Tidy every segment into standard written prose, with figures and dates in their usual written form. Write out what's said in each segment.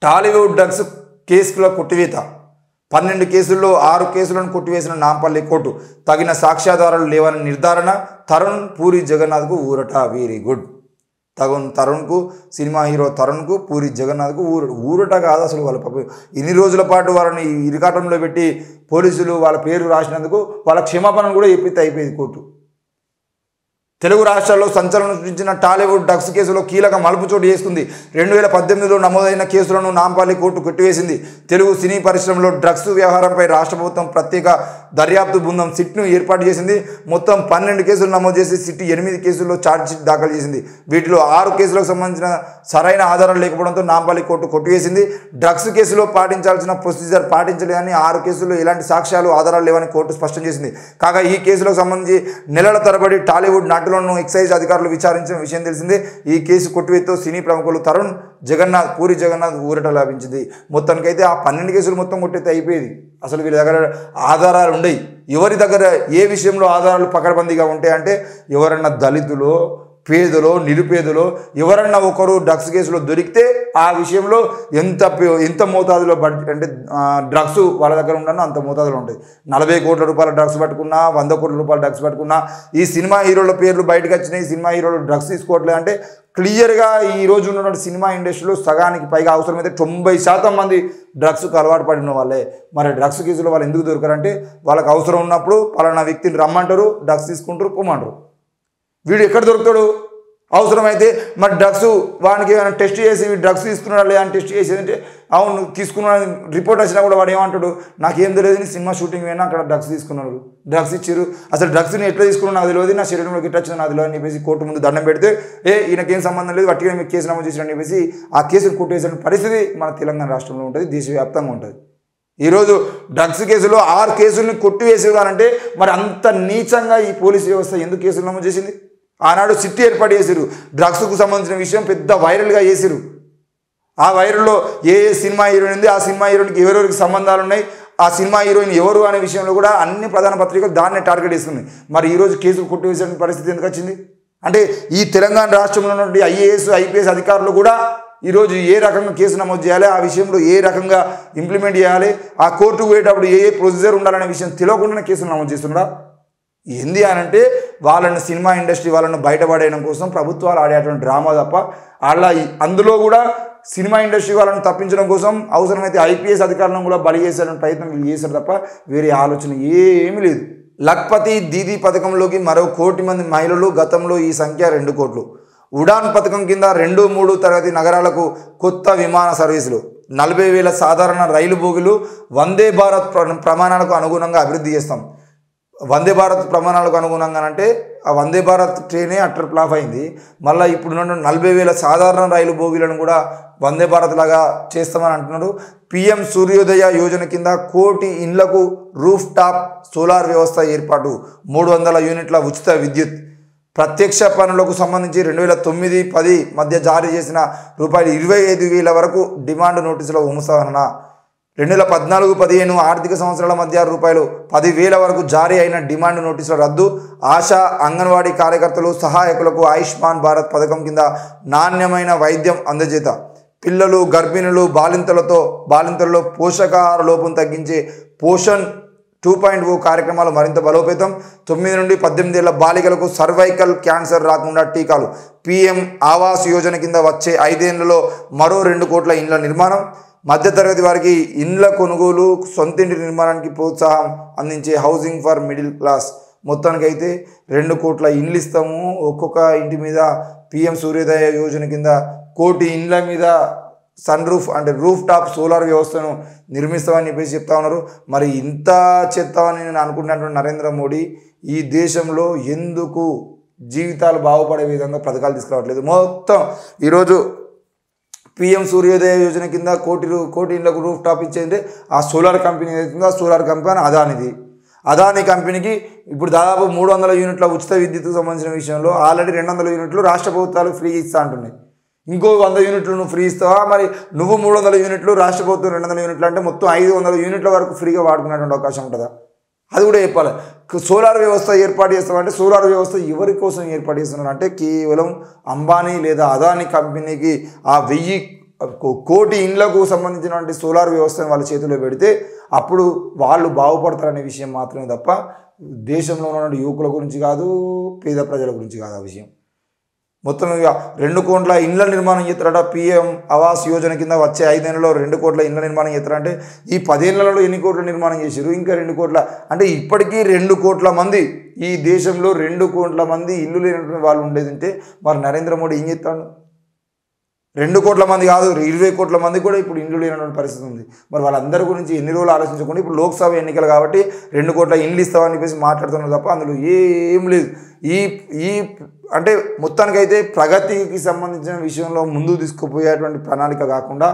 Tollywood drugs కేసుల కొట్టివేత 12 కేసుల్లో 6 కేసులను కొట్టివేసిన నాంపల్లి కోర్టు తగిన సాక్ష్యాధారాలు లేవని నిర్ధారణ తరుణ్ పూరి జగన్నాథ్కు ఊరట వెరీ గుడ్ తరుణ్కు సినిమా హీరో తరుణ్కు పూరి జగన్నాథ్కు ఊరట కాదు అసలు వాళ్ళ పాప ఇన్ని రోజుల పాటు వాళ్ళని ఇరుకాటంలో పెట్టి పోలీసులు వాళ్ళ పేరు రాసినందుకు వాళ్ళ క్షమాపణను కూడా చెప్పితే అయిపోయింది కోర్టు తెలుగు రాష్ట్రాల్లో సంచలనం సృష్టించిన టాలీవుడ్ డ్రగ్స్ కేసులో కీలక మలుపు చోటు చేసుకుంది 2018లో నమోదైన కేసులను నాంపల్లి కోర్టు కొట్టివేసింది తెలుగు సినీ పరిశ్రమలో డ్రగ్స్ వ్యవహారంపై రాష్ట్ర ప్రభుత్వం ప్రత్యేక దర్యాప్తు బృందం సిట్ను ఏర్పాటు చేసింది మొత్తం 12 కేసులు నమోదు చేసి సిట్ 8 కేసుల్లో ఛార్జ్షీట్ దాఖలు చేసింది వీటిలో 6 కేసులకు సంబంధించిన సరైన ఆధారాలు లేకపోవడంతో నాంపల్లి కోర్టు కొట్టివేసింది డ్రగ్స్ కేసులో పాటించాల్సిన ప్రొసీజర్ పాటించలేదని 6 కేసుల్లో ఎలాంటి సాక్ష్యాలు ఆధారాలు లేవని కోర్టు స్పష్టం చేసింది కాగా ఈ కేసులకు సంబంధించి నెలల తరబడి టాలీవుడ్ నటులను ఎక్సైజ్ అధికారులు విచారించిన విషయం తెలిసిందే ఈ కేసు కొట్టివేతతో సినీ ప్రముఖులు తరుణ్ జగన్నాథ్ పూరి జగన్నాథ్ ఊరట లభించింది మొత్తానికైతే ఆ 12 కేసులు మొత్తం కొట్టేస్తే అయిపోయేది అసలు వీళ్ళ దగ్గర ఆధారాలు ఉండయి ఎవరి దగ్గర ఏ విషయంలో ఆధారాలు పకడ్బందీగా ఉంటాయంటే ఎవరన్నా దళితులో పేదలో నిరుపేదలో ఎవరన్నా ఒకరు డ్రగ్స్ కేసులో దొరికితే ఆ విషయంలో ఎంత మోతాదులో అంటే డ్రగ్స్ వాళ్ళ దగ్గర ఉండనో అంత మోతాదులో ఉంటుంది 40 కోట్ల రూపాయల డ్రగ్స్ పట్టుకున్నా 100 కోట్ల రూపాయల డ్రగ్స్ పట్టుకున్నా ఈ సినిమా హీరోల పేర్లు బయటకు వచ్చినాయి సినిమా హీరోలు డ్రగ్స్ తీసుకోవట్లేదు అంటే క్లియర్గా ఈ రోజు ఉన్నటువంటి సినిమా ఇండస్ట్రీలో సగానికి పైగా అవసరమైతే 90% మంది డ్రగ్స్కి అలవాటు పడిన వాళ్ళే మరి డ్రగ్స్ కేసులో వాళ్ళు ఎందుకు దొరకరంటే వాళ్ళకి అవసరం ఉన్నప్పుడు పలానా వ్యక్తిని రమ్మంటారు డ్రగ్స్ తీసుకుంటారు పొమ్మంటారు వీడు ఎక్కడ దొరుకుతాడు అవసరమైతే మరి డ్రగ్స్ వానికి ఏమైనా టెస్ట్ చేసి డ్రగ్స్ తీసుకున్నాడా లేదా అని టెస్ట్ చేసేదంటే అవును తీసుకున్న రిపోర్ట్ వచ్చినా కూడా వాడు ఏమంటాడు నాకేం తెలియదు సినిమా షూటింగ్ అయినా అక్కడ డ్రగ్స్ తీసుకున్నారు డ్రగ్స్ ఇచ్చారు అసలు డ్రగ్స్ని ఎట్లా తీసుకున్నా నాకు తెలియదు నా శరీరంలోకి ఎట్లా వచ్చిందో నాకు తెలియదు అని చెప్పేసి కోర్టు ముందు దండం పెడితే ఈయనకేం సంబంధం లేదు వట్టిగా మీకు కేసు నమోదు చేసిరని చెప్పేసి ఆ కేసును కొట్టేసిన పరిస్థితి మన తెలంగాణ రాష్ట్రంలో ఉంటుంది దేశవ్యాప్తంగా ఉంటుంది ఈరోజు డ్రగ్స్ కేసులో 6 కేసులను కొట్టివేసేవారంటే మరి అంత నీచంగా ఈ పోలీసు వ్యవస్థ ఎందుకు కేసులు నమోదు చేసింది ఆనాడు సిట్ ఏర్పాటు చేశారు డ్రగ్స్కు సంబంధించిన విషయం పెద్ద వైరల్గా చేశారు ఆ వైరల్లో ఏ సినిమా హీరోయిన్ ఉంది ఆ సినిమా హీరోయిన్కి ఎవరెవరికి సంబంధాలు ఉన్నాయి ఆ సినిమా హీరోయిన్ ఎవరు అనే విషయంలో కూడా అన్ని ప్రధాన పత్రికలు దాన్నే టార్గెట్ చేస్తున్నాయి మరి ఈరోజు కేసులు కొట్టివేసిన పరిస్థితి ఎందుకు వచ్చింది అంటే ఈ తెలంగాణ రాష్ట్రంలో ఉన్నటువంటి ఐఏఎస్ ఐపీఎస్ అధికారులు కూడా ఈరోజు ఏ రకంగా కేసు నమోదు చేయాలి ఆ విషయంలో ఏ రకంగా ఇంప్లిమెంట్ చేయాలి ఆ కోర్టుకు పోయేటప్పుడు ఏ ప్రొసీజర్ ఉండాలనే విషయం తెలియకుండానే కేసులు నమోదు చేస్తున్నారా ఏంది అని అంటే వాళ్ళని సినిమా ఇండస్ట్రీ వాళ్ళను బయటపడేయడం కోసం ప్రభుత్వాలు ఆడేటువంటి డ్రామా తప్ప అలా అందులో కూడా సినిమా ఇండస్ట్రీ వాళ్ళని తప్పించడం కోసం అవసరమైతే ఐపీఎస్ అధికారులను కూడా బలి చేసే ప్రయత్నం వీళ్ళు చేశారు తప్ప వేరే ఆలోచన ఏమీ లేదు లఖ్పతి దీదీ పథకంలోకి మరో 1 కోటి మంది మహిళలు గతంలో ఈ సంఖ్య 2 కోట్లు ఉడాన్ పథకం కింద 2-3 తరగతి నగరాలకు కొత్త విమాన సర్వీసులు 40,000 సాధారణ రైలు బోగీలు వందే భారత్ ప్రమాణాలకు అనుగుణంగా అభివృద్ధి చేస్తాం వందే భారత్ ప్రమాణాలకు అనుగుణంగా అంటే ఆ వందే భారత్ ట్రైనే అట్టర్ ఫ్లాప్ అయింది మళ్ళీ ఇప్పుడు 40,000 సాధారణ రైలు బోగీలను కూడా వందే భారత్ లాగా చేస్తామని అంటున్నారు PM సూర్యోదయ యోజన కింద 1 కోటి ఇండ్లకు రూఫ్ టాప్ సోలార్ వ్యవస్థ ఏర్పాటు 300 యూనిట్ల ఉచిత విద్యుత్ ప్రత్యక్ష పనులకు సంబంధించి 2009-10 మధ్య జారీ చేసిన ₹25,000 వరకు డిమాండ్ నోటీసుల ఉపసంహరణ 2014-15 ఆర్థిక సంవత్సరాల మధ్య ₹10,000 వరకు జారీ అయిన డిమాండ్ నోటీసుల రద్దు ఆశా అంగన్వాడీ కార్యకర్తలు సహాయకులకు ఆయుష్మాన్ భారత్ పథకం కింద నాణ్యమైన వైద్యం అందజేత పిల్లలు గర్భిణులు బాలింతలలో పోషకాహార లోపం తగ్గించే పోషణ్ 2.0 కార్యక్రమాలు మరింత బలోపేతం 9 నుండి 18 ఏళ్ల బాలికలకు సర్వైకల్ క్యాన్సర్ రాకుండా టీకాలు PM ఆవాస్ యోజన కింద వచ్చే 5 ఏళ్లలో మరో 2 కోట్ల ఇండ్ల నిర్మాణం మధ్యతరగతి వారికి ఇండ్ల కొనుగోలు సొంతింటి నిర్మాణానికి ప్రోత్సాహం అందించే హౌసింగ్ ఫర్ మిడిల్ క్లాస్ మొత్తానికైతే 2 కోట్ల ఇండ్లు ఇస్తాము ఒక్కొక్క ఇంటి మీద PM సూర్యోదయ యోజన కింద 1 కోటి ఇండ్ల మీద సన్ రూఫ్ అంటే రూఫ్ టాప్ సోలార్ వ్యవస్థను నిర్మిస్తామని చెప్పేసి చెప్తా ఉన్నారు మరి ఇంత చెప్తామని నేను అనుకున్నటువంటి నరేంద్ర మోడీ ఈ దేశంలో ఎందుకు జీవితాలు బాగుపడే విధంగా పథకాలు తీసుకురావట్లేదు మొత్తం ఈరోజు PM సూర్యోదయ యోజన కింద 1 కోటి ఇండ్లకు రూఫ్ టాప్ ఇచ్చేంటే ఆ సోలార్ కంపెనీ ఏదైతుందో ఆ సోలార్ కంపెనీ అదాని కంపెనీకి ఇప్పుడు దాదాపు 300 యూనిట్ల ఉచిత విద్యుత్కు సంబంధించిన విషయంలో ఆల్రెడీ 200 యూనిట్లు రాష్ట్ర ప్రభుత్వాలు ఫ్రీ ఇస్తా అంటున్నాయి ఇంకో 100 యూనిట్లు నువ్వు ఫ్రీ ఇస్తావా మరి నువ్వు 300 యూనిట్లు రాష్ట్ర ప్రభుత్వం 200 యూనిట్లు అంటే మొత్తం 500 యూనిట్ల వరకు ఫ్రీగా వాడుకునేటువంటి అవకాశం ఉంటుందా అది కూడా చెప్పాలి సోలార్ వ్యవస్థ ఏర్పాటు చేస్తామంటే సోలార్ వ్యవస్థ ఎవరి కోసం ఏర్పాటు చేస్తున్నారు అంటే కేవలం అంబానీ లేదా అదాని కంపెనీకి ఆ 1000 కోటి ఇండ్లకు సంబంధించినటువంటి సోలార్ వ్యవస్థను వాళ్ళ చేతిలో పెడితే అప్పుడు వాళ్ళు బాగుపడతారనే విషయం మాత్రమే తప్ప దేశంలో ఉన్న యువకుల గురించి కాదు, పేద ప్రజల గురించి కాదు ఆ విషయం. మొత్తం ఇక 2 కోట్ల ఇండ్ల నిర్మాణం చేస్తారట. పిఎం ఆవాస్ యోజన కింద వచ్చే 5 ఏళ్లలో 2 కోట్ల ఇండ్ల నిర్మాణం చేస్తారంటే ఈ 10 ఏళ్లలో ఎన్ని కోట్ల నిర్మాణం చేశారు? ఇంకా 2 కోట్ల అంటే ఇప్పటికీ 2 కోట్ల మంది ఈ దేశంలో 2 కోట్ల మంది ఇల్లు లేనటువంటి వాళ్ళు ఉండేది ఉంటే మరి నరేంద్ర మోడీ ఏం చేస్తాడు? 2 కోట్ల మంది కాదు 20 కోట్ల మంది కూడా ఇప్పుడు ఇండ్లు లేనటువంటి పరిస్థితి ఉంది. మరి వాళ్ళందరి గురించి ఎన్ని రోజులు ఆలోచించకుండా ఇప్పుడు లోక్సభ ఎన్నికలు కాబట్టి 2 కోట్ల ఇండ్లు ఇస్తామని చెప్పేసి మాట్లాడుతున్నారు తప్ప అందులో ఏం లేదు. ఈ అంటే మొత్తానికైతే ప్రగతికి సంబంధించిన విషయంలో ముందుకు తీసుకుపోయేటువంటి ప్రణాళిక కాకుండా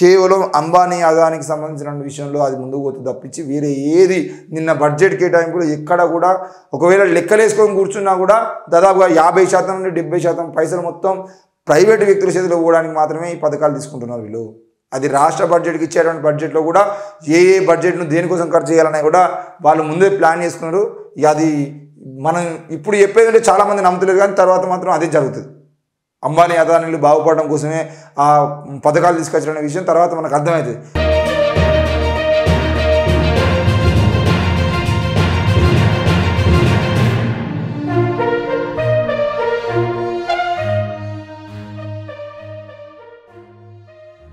కేవలం అంబానీ అదానికి సంబంధించిన విషయంలో అది ముందుకు పోతుంది తప్పించి వేరే ఏది నిన్న బడ్జెట్ కేటాయింపులు ఎక్కడ కూడా ఒకవేళ లెక్కలేసుకొని కూర్చున్నా కూడా దాదాపుగా 50% నుండి 70% పైసలు మొత్తం ప్రైవేటు వ్యక్తుల చేతిలో పోవడానికి మాత్రమే ఈ పథకాలు తీసుకుంటున్నారు వీళ్ళు. అది రాష్ట్ర బడ్జెట్కి ఇచ్చేటువంటి బడ్జెట్లో కూడా ఏ బడ్జెట్ను దేనికోసం ఖర్చు చేయాలనే కూడా వాళ్ళు ముందే ప్లాన్ చేసుకున్నారు. అది మనం ఇప్పుడు చెప్పేది అంటే చాలామంది నమ్ముతలేరు, కానీ తర్వాత మాత్రం అదే జరుగుతుంది. అంబానీ అదానీలు బాగుపడడం కోసమే ఆ పథకాలు తీసుకొచ్చిన విషయం తర్వాత మనకు అర్థమవుతుంది.